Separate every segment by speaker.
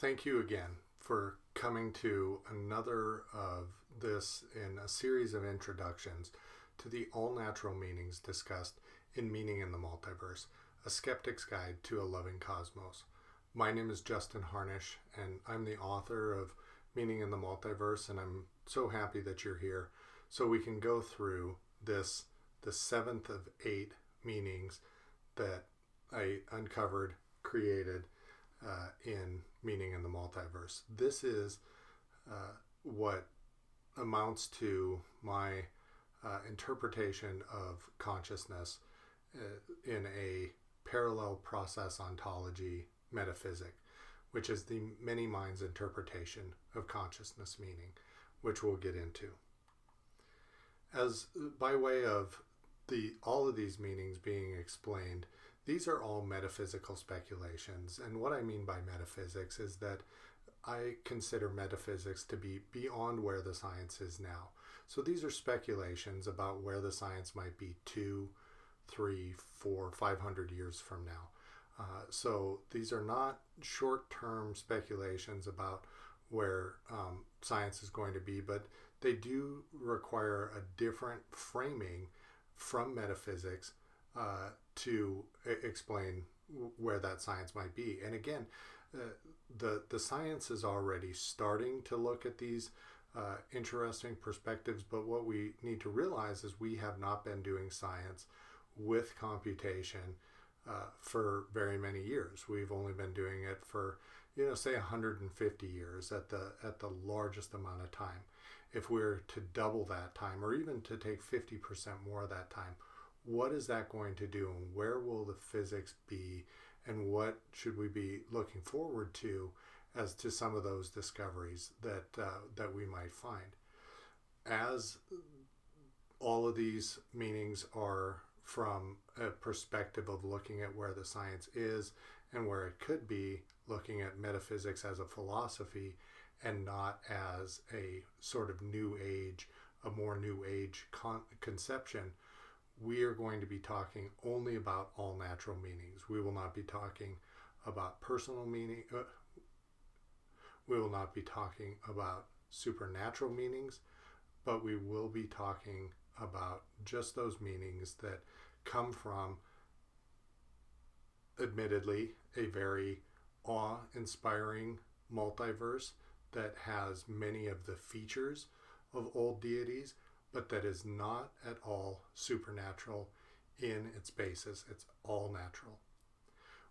Speaker 1: Thank you again for coming to another of this in a series of introductions to the all-natural meanings discussed in Meaning in the Multiverse, a skeptic's guide to a loving cosmos. My name is Justin Harnish, and I'm the author of Meaning in the Multiverse, and I'm so happy that you're here so we can go through this, the seventh of 8 meanings that I uncovered, created in Meaning in the Multiverse. This is what amounts to my interpretation of consciousness in a parallel process ontology metaphysic, which is the many minds interpretation of consciousness meaning, which we'll get into. As by way of all of these meanings being explained, these are all metaphysical speculations. And what I mean by metaphysics is that I consider metaphysics to be beyond where the science is now. So these are speculations about where the science might be 2, 3, 4, 500 years from now. So these are not short-term speculations about where science is going to be, but they do require a different framing from metaphysics to explain where that science might be. And again, the science is already starting to look at these interesting perspectives, but what we need to realize is we have not been doing science with computation for very many years. We've only been doing it for, say 150 years at the largest amount of time. If we're to double that time, or even to take 50% more of that time, what is that going to do, and where will the physics be, and what should we be looking forward to as to some of those discoveries that we might find? As all of these meanings are from a perspective of looking at where the science is and where it could be, looking at metaphysics as a philosophy and not as a sort of new age, a more new age conception, we are going to be talking only about all natural meanings. We will not be talking about personal meaning. We will not be talking about supernatural meanings, but we will be talking about just those meanings that come from, admittedly, a very awe-inspiring multiverse that has many of the features of old deities, but that is not at all supernatural in its basis. It's all natural.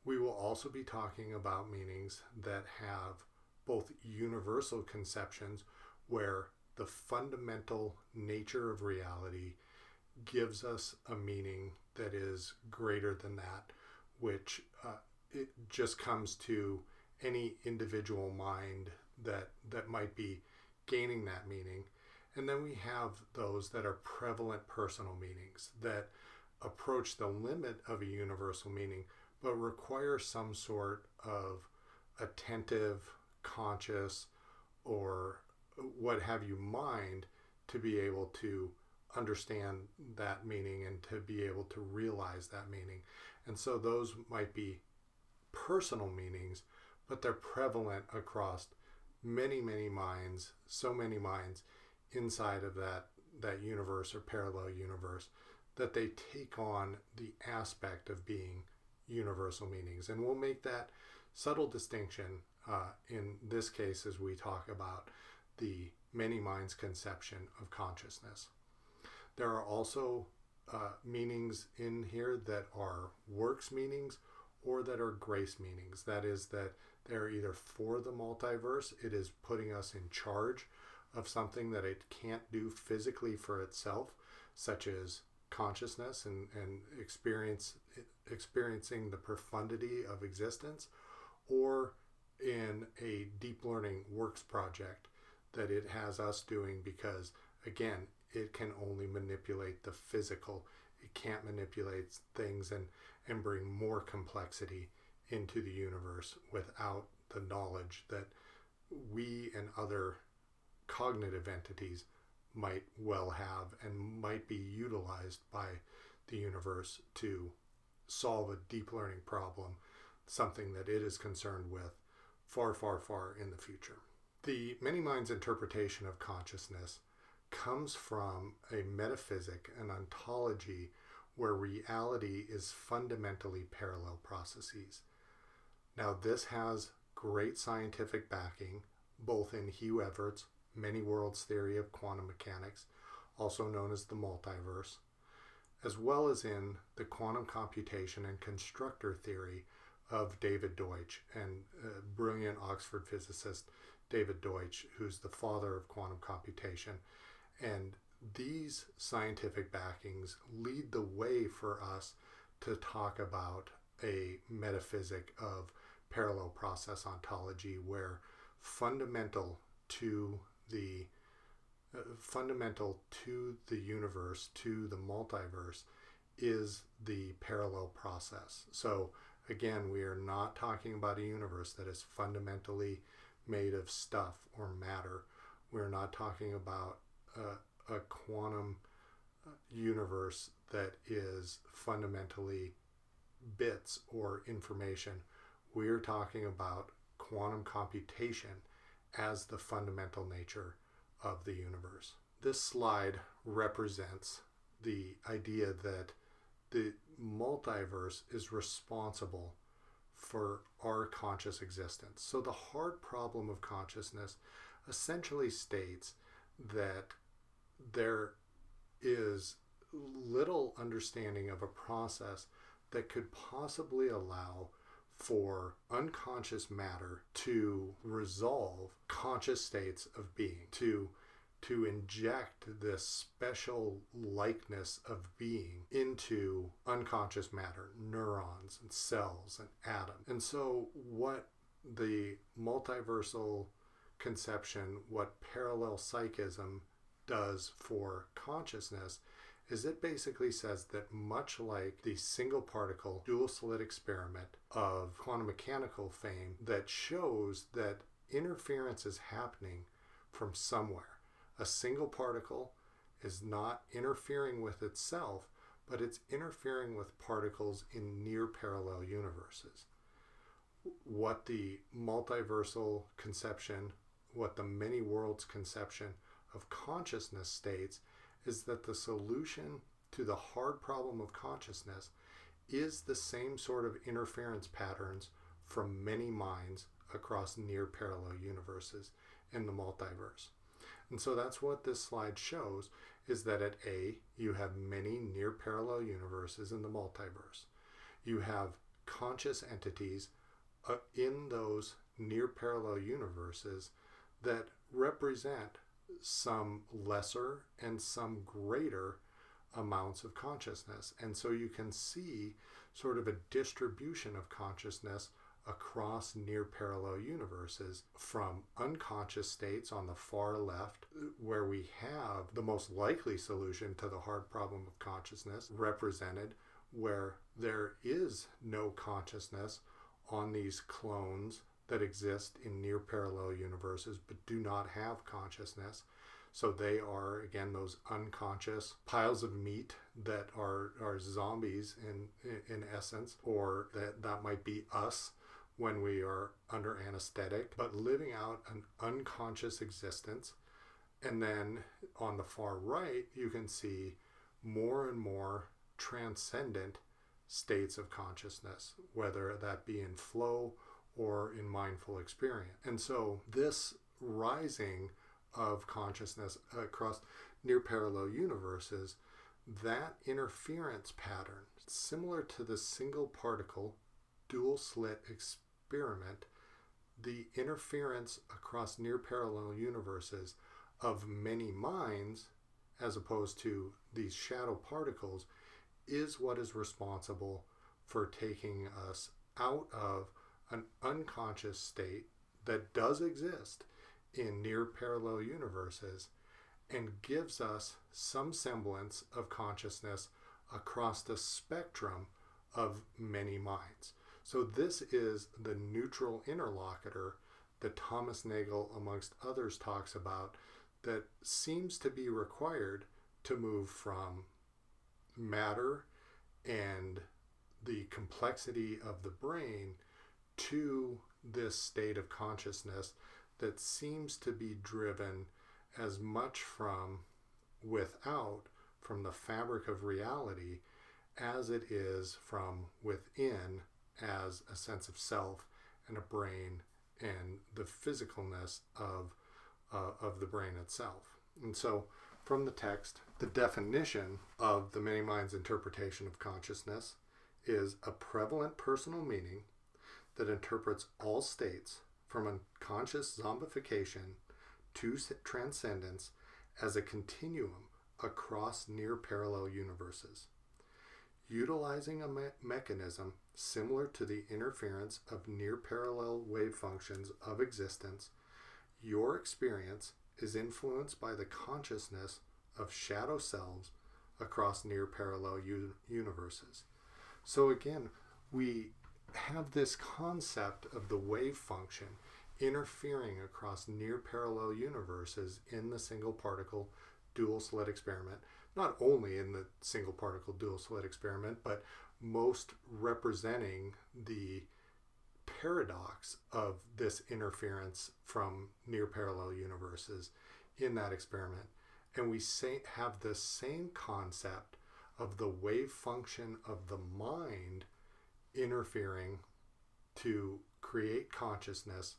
Speaker 1: We will also be talking about meanings that have both universal conceptions, where the fundamental nature of reality gives us a meaning that is greater than that, which it just comes to any individual mind that might be gaining that meaning. And then we have those that are prevalent personal meanings that approach the limit of a universal meaning, but require some sort of attentive, conscious, or what have you mind to be able to understand that meaning and to be able to realize that meaning. And so those might be personal meanings, but they're prevalent across many, many minds, so many minds inside of that universe or parallel universe, that they take on the aspect of being universal meanings. And we'll make that subtle distinction in this case as we talk about the many minds conception of consciousness. There are also meanings in here that are works meanings or that are grace meanings. That is, that they're either for the multiverse, it is putting us in charge of something that it can't do physically for itself, such as consciousness and experiencing the profundity of existence, or in a deep learning works project that it has us doing because, again, it can only manipulate the physical. It can't manipulate things and bring more complexity into the universe without the knowledge that we and other cognitive entities might well have and might be utilized by the universe to solve a deep learning problem, something that it is concerned with far, far, far in the future. The many minds interpretation of consciousness comes from a metaphysic, an ontology, where reality is fundamentally parallel processes. Now, this has great scientific backing, both in Hugh Everett's many worlds theory of quantum mechanics, also known as the multiverse, as well as in the quantum computation and constructor theory of David Deutsch, and brilliant Oxford physicist David Deutsch, who's the father of quantum computation. And these scientific backings lead the way for us to talk about a metaphysic of parallel process ontology, where fundamental to the universe, to the multiverse, is the parallel process. So again, we are not talking about a universe that is fundamentally made of stuff or matter. We're not talking about a quantum universe that is fundamentally bits or information. We're talking about quantum computation as the fundamental nature of the universe. This slide represents the idea that the multiverse is responsible for our conscious existence. So the hard problem of consciousness essentially states that there is little understanding of a process that could possibly allow for unconscious matter to resolve conscious states of being, to inject this special likeness of being into unconscious matter, neurons and cells and atoms. And so what the multiversal conception, what ParallelPsychism does for consciousness, is it basically says that much like the single particle dual slit experiment of quantum mechanical fame that shows that interference is happening from somewhere. A single particle is not interfering with itself, but it's interfering with particles in near parallel universes. What the multiversal conception, what the many worlds conception of consciousness states, is that the solution to the hard problem of consciousness is the same sort of interference patterns from many minds across near parallel universes in the multiverse. And so that's what this slide shows, is that at A, you have many near parallel universes in the multiverse. You have conscious entities in those near parallel universes that represent some lesser and some greater amounts of consciousness. And so you can see sort of a distribution of consciousness across near parallel universes, from unconscious states on the far left, where we have the most likely solution to the hard problem of consciousness represented, where there is no consciousness on these clones that exist in near parallel universes but do not have consciousness. So they are, again, those unconscious piles of meat that are zombies in essence, or that might be us when we are under anesthetic, but living out an unconscious existence. And then on the far right, you can see more and more transcendent states of consciousness, whether that be in flow or in mindful experience. And so this rising of consciousness across near parallel universes, that interference pattern, similar to the single particle dual slit experiment, the interference across near parallel universes of many minds, as opposed to these shadow particles, is what is responsible for taking us out of an unconscious state that does exist in near parallel universes and gives us some semblance of consciousness across the spectrum of many minds. So this is the neutral interlocutor that Thomas Nagel, amongst others, talks about, that seems to be required to move from matter and the complexity of the brain to this state of consciousness that seems to be driven as much from without, from the fabric of reality, as it is from within, as a sense of self and a brain and the physicalness of the brain itself. And so from the text, the definition of the many minds interpretation of consciousness is a prevalent personal meaning that interprets all states from unconscious zombification to transcendence as a continuum across near parallel universes. Utilizing a mechanism similar to the interference of near parallel wave functions of existence, your experience is influenced by the consciousness of shadow-selves across near parallel universes. So again, we have this concept of the wave function interfering across near parallel universes in the single particle dual slit experiment. Not only in the single particle dual slit experiment, but most representing the paradox of this interference from near parallel universes in that experiment. And we have the same concept of the wave function of the mind interfering to create consciousness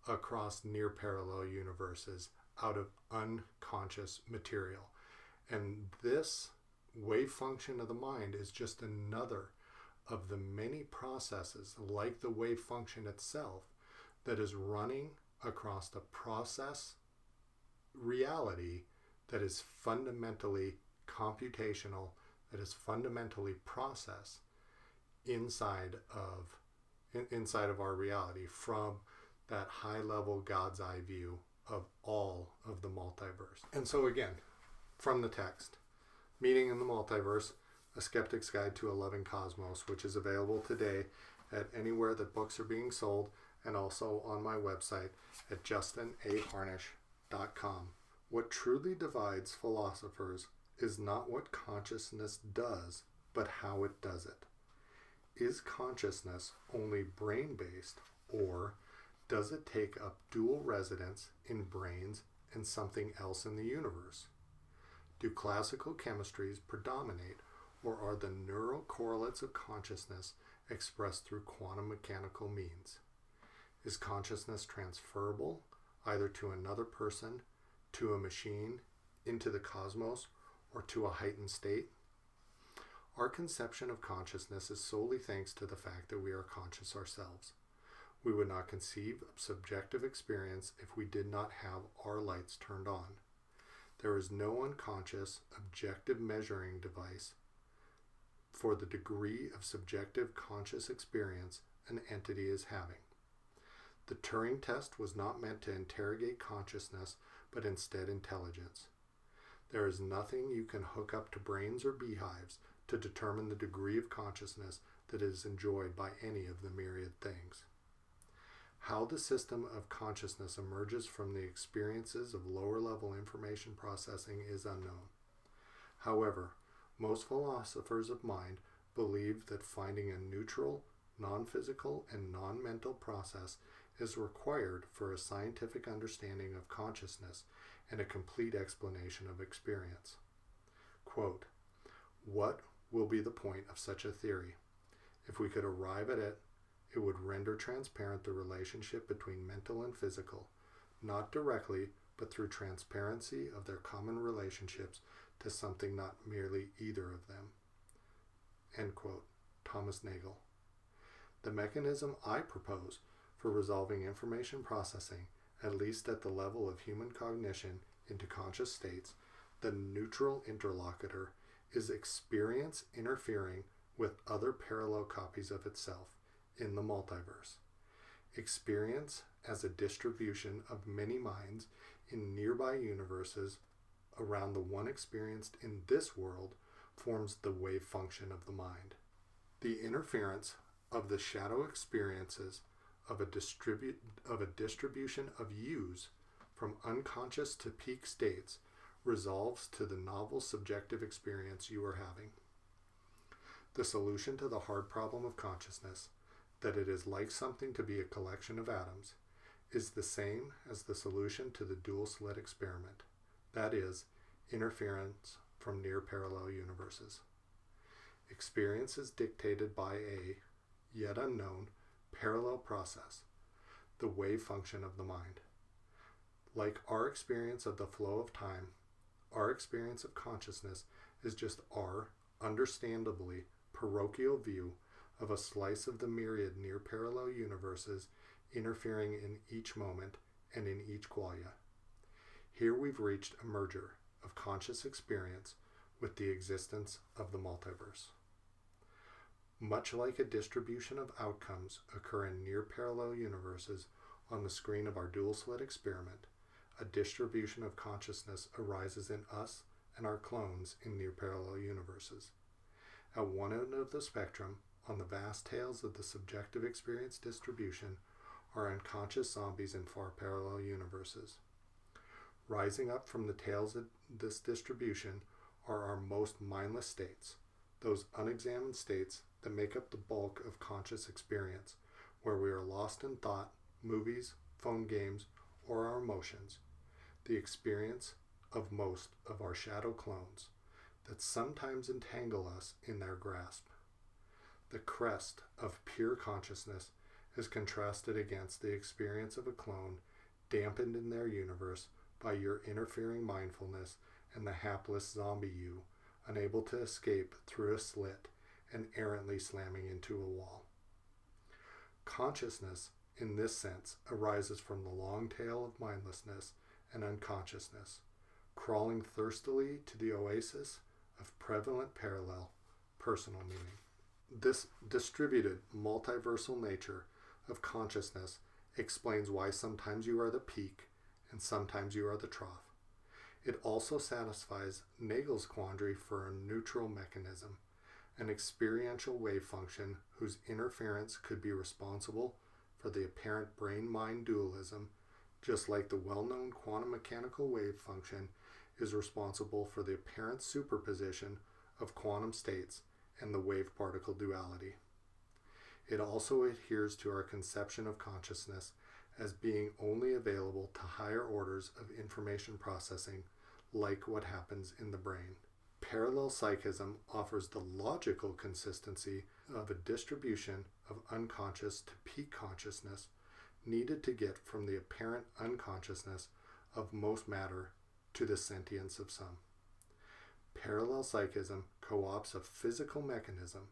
Speaker 1: across near parallel universes out of unconscious material. And this wave function of the mind is just another of the many processes, like the wave function itself, that is running across the process reality that is fundamentally computational, that is fundamentally process inside of our reality from that high level God's eye view of all of the multiverse. And so again, from the text, Meaning in the Multiverse, A Skeptic's Guide to a Loving Cosmos, which is available today at anywhere that books are being sold, and also on my website at justinaharnish.com. What truly divides philosophers is not what consciousness does, but how it does it. Is consciousness only brain-based, or does it take up dual residence in brains and something else in the universe? Do classical chemistries predominate, or are the neural correlates of consciousness expressed through quantum mechanical means? Is consciousness transferable, either to another person, to a machine, into the cosmos, or to a heightened state? Our conception of consciousness is solely thanks to the fact that we are conscious ourselves. We would not conceive of subjective experience if we did not have our lights turned on. There is no unconscious, objective measuring device for the degree of subjective conscious experience an entity is having. The Turing test was not meant to interrogate consciousness, but instead intelligence. There is nothing you can hook up to brains or beehives to determine the degree of consciousness that is enjoyed by any of the myriad things. How the system of consciousness emerges from the experiences of lower-level information processing is unknown. However, most philosophers of mind believe that finding a neutral, non-physical, and non-mental process is required for a scientific understanding of consciousness and a complete explanation of experience. Quote, "What will be the point of such a theory? If we could arrive at it, it would render transparent the relationship between mental and physical, not directly, but through transparency of their common relationships to something not merely either of them." End quote. Thomas Nagel. The mechanism I propose for resolving information processing, at least at the level of human cognition, into conscious states, the neutral interlocutor, is experience interfering with other parallel copies of itself in the multiverse. Experience as a distribution of many minds in nearby universes around the one experienced in this world forms the wave function of the mind. The interference of the shadow experiences of a distribution of yous from unconscious to peak states resolves to the novel subjective experience you are having. The solution to the hard problem of consciousness, that it is like something to be a collection of atoms, is the same as the solution to the dual slit experiment, that is, interference from near parallel universes. Experience is dictated by a, yet unknown, parallel process, the wave function of the mind. Like our experience of the flow of time, our experience of consciousness is just our, understandably, parochial view of a slice of the myriad near parallel universes interfering in each moment and in each qualia. Here we've reached a merger of conscious experience with the existence of the multiverse. Much like a distribution of outcomes occur in near parallel universes on the screen of our dual slit experiment, a distribution of consciousness arises in us and our clones in near parallel universes. At one end of the spectrum, on the vast tails of the subjective experience distribution, are unconscious zombies in far parallel universes. Rising up from the tails of this distribution are our most mindless states, those unexamined states that make up the bulk of conscious experience, where we are lost in thought, movies, phone games, or our emotions, the experience of most of our shadow clones that sometimes entangle us in their grasp. The crest of pure consciousness is contrasted against the experience of a clone dampened in their universe by your interfering mindfulness and the hapless zombie you, unable to escape through a slit and errantly slamming into a wall. Consciousness, in this sense, arises from the long tail of mindlessness and unconsciousness, crawling thirstily to the oasis of prevalent parallel personal meaning. This distributed multiversal nature of consciousness explains why sometimes you are the peak and sometimes you are the trough. It also satisfies Nagel's quandary for a neutral mechanism, an experiential wave function whose interference could be responsible for the apparent brain-mind dualism, just like the well-known quantum mechanical wave function is responsible for the apparent superposition of quantum states and the wave-particle duality. It also adheres to our conception of consciousness as being only available to higher orders of information processing, like what happens in the brain. ParallelPsychism offers the logical consistency of a distribution of unconscious to peak consciousness needed to get from the apparent unconsciousness of most matter to the sentience of some. ParallelPsychism co-opts a physical mechanism,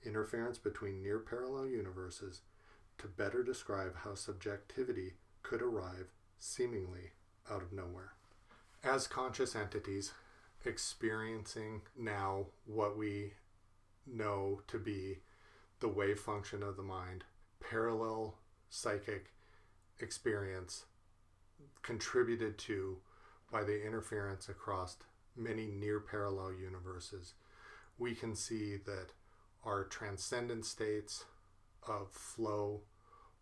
Speaker 1: interference between near parallel universes, to better describe how subjectivity could arrive seemingly out of nowhere. As conscious entities, experiencing now what we know to be the wave function of the mind, parallel psychic experience contributed to by the interference across many near parallel universes, we can see that our transcendent states of flow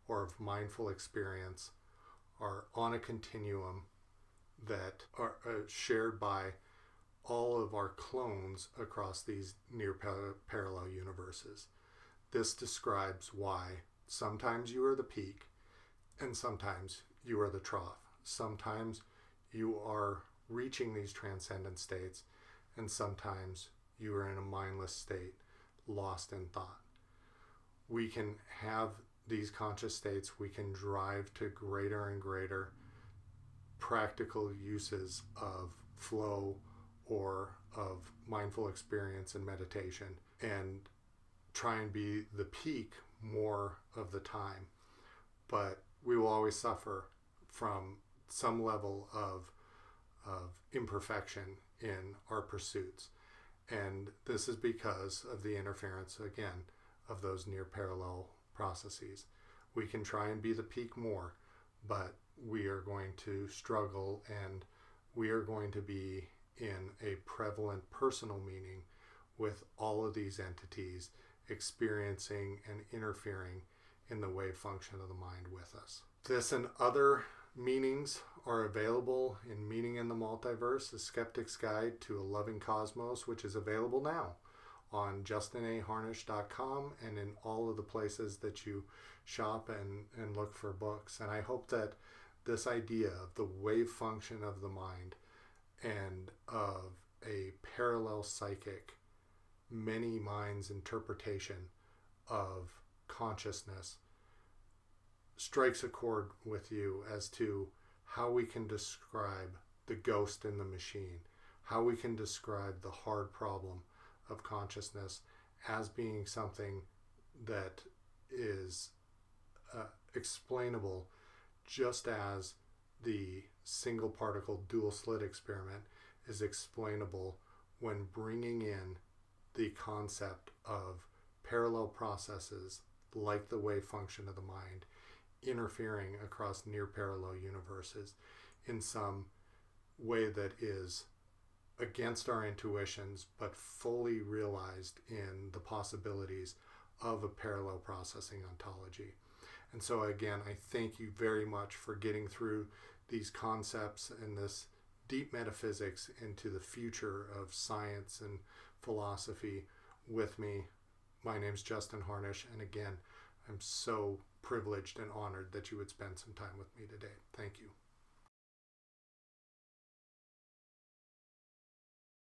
Speaker 1: or of mindful experience are on a continuum that are shared by all of our clones across these near parallel universes. This describes why sometimes you are the peak and sometimes you are the trough. Sometimes you are reaching these transcendent states and sometimes you are in a mindless state, lost in thought. We can have these conscious states, we can drive to greater and greater practical uses of flow or of mindful experience and meditation and try and be the peak more of the time. But we will always suffer from some level of imperfection in our pursuits. And this is because of the interference, again, of those near parallel processes. We can try and be the peak more, but we are going to struggle and we are going to be in a prevalent personal meaning with all of these entities experiencing and interfering in the wave function of the mind with us. This and other meanings are available in Meaning in the Multiverse, A Skeptic's Guide to a Loving Cosmos, which is available now on justinaharnish.com and in all of the places that you shop and look for books. And I hope that this idea of the wave function of the mind and of a parallel psychic, many minds interpretation of consciousness strikes a chord with you as to how we can describe the ghost in the machine, how we can describe the hard problem of consciousness as being something that is explainable, just as the single particle dual slit experiment is explainable when bringing in the concept of parallel processes like the wave function of the mind interfering across near parallel universes in some way that is against our intuitions but fully realized in the possibilities of a parallel processing ontology. And so again, I thank you very much for getting through these concepts and this deep metaphysics into the future of science and philosophy with me. My name's Justin Harnish, and again, I'm so privileged and honored that you would spend some time with me today. Thank you.